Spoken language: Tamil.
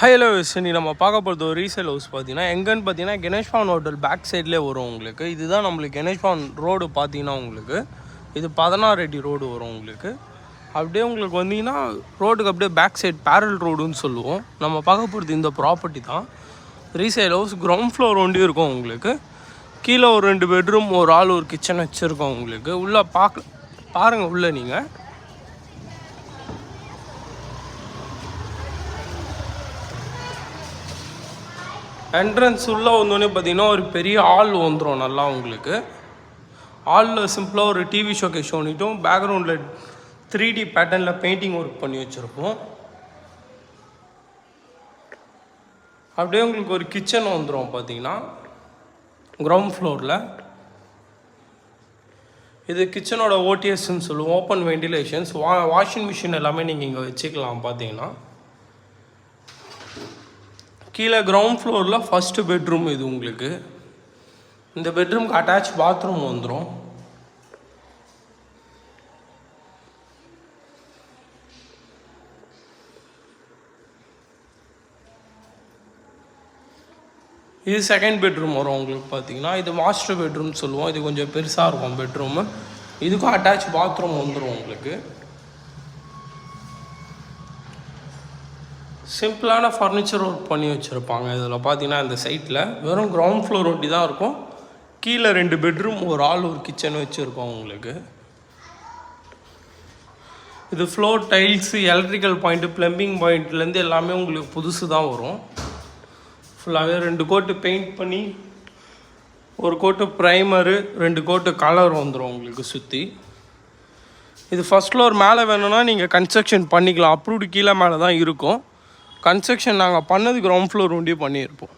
ஹலோ நீ நம்ம பார்க்க போகிறது ஒரு ரீசேல் ஹவுஸ் பார்த்தீங்கன்னா எங்கன்னு பார்த்தீங்கன்னா கணேஷ் பவன் ஹோட்டல் பேக் சைட்லேயே வரும் உங்களுக்கு. இதுதான் நம்மளுக்கு கணேஷ் பவன் ரோடு பார்த்தீங்கன்னா உங்களுக்கு இது 16 அடி ரோடு வரும் உங்களுக்கு. அப்படியே உங்களுக்கு வந்தீங்கன்னா ரோடுக்கு அப்படியே பேக் சைட் பேரல் ரோடுன்னு சொல்லுவோம். நம்ம பார்க்க போகிறது இந்த ப்ராப்பர்ட்டி தான். ரீசேல் ஹவுஸ் கிரவுண்ட் ஃப்ளோர் ஒண்டி இருக்கும் உங்களுக்கு. கீழே ஒரு 2 பெட்ரூம் ஒரு ஆள் ஒரு கிச்சன் வச்சுருக்கோம் உங்களுக்கு. உள்ளே பாருங்கள் உள்ளே நீங்கள் என்ட்ரன்ஸ் உள்ளே வந்தோடனே பார்த்தீங்கன்னா ஒரு பெரிய ஹால் வந்துடும் நல்லா உங்களுக்கு. ஹாலில் சிம்பிளாக ஒரு டிவி ஷோகேஸ் பண்ணிட்டோம். பேக்ரவுண்டில் 3D பேட்டர்னில் பெயிண்டிங் ஒர்க் பண்ணி வச்சுருப்போம். அப்படியே உங்களுக்கு ஒரு கிச்சன் வந்துடும் பார்த்தீங்கன்னா கிரவுண்ட் ஃப்ளோரில். இது கிச்சனோட ஓடிஎஸ்ன்னு சொல்லுவோம், ஓப்பன் வெண்டிலேஷன்ஸ். வாஷிங் மிஷின் எல்லாமே நீங்கள் இங்கே வச்சுக்கலாம் பார்த்தீங்கன்னா. கீழே கிரவுண்ட் ஃப்ளோரில் ஃபஸ்ட்டு பெட்ரூம் இது உங்களுக்கு. இந்த பெட்ரூம்க்கு அட்டாச் பாத்ரூம் வந்துடும். இது செகண்ட் பெட்ரூம் வரும் உங்களுக்கு பார்த்தீங்கன்னா. இது மாஸ்டர் பெட்ரூம் சொல்லுவோம். இது கொஞ்சம் பெருசாக இருக்கும் பெட்ரூமு. இதுக்கும் அட்டாச் பாத்ரூம் வந்துடும் உங்களுக்கு. சிம்பிளான ஃபர்னிச்சர் ஒர்க் பண்ணி வச்சுருப்பாங்க இதில் பார்த்தீங்கன்னா. இந்த சைட்டில் வெறும் கிரவுண்ட் ஃப்ளோர் ஒட்டி தான் இருக்கும். கீழே 2 பெட்ரூம் ஒரு ஆள் ஒரு கிச்சன் வச்சுருக்கோம் உங்களுக்கு. இது floor tiles electrical point plumbing பாயிண்ட்லேருந்து எல்லாமே உங்களுக்கு புதுசு தான் வரும். ஃபுல்லாகவே 2 கோட்டு பெயிண்ட் பண்ணி ஒரு கோட்டு ப்ரைமரு 2 கோட்டு கலர் வந்துடும் உங்களுக்கு சுற்றி. இது ஃபஸ்ட் ஃப்ளோர் மேலே வேணும்னா நீங்கள் கன்ஸ்ட்ரக்ஷன் பண்ணிக்கலாம். அப்ரூவ்டு கீழே மேலே தான் இருக்கும். கன்ஸ்ட்ரக்ஷன் நாங்கள் பண்ணது கிரவுண்ட் ஃப்ளோர் ஒண்டி பண்ணியிருப்போம்.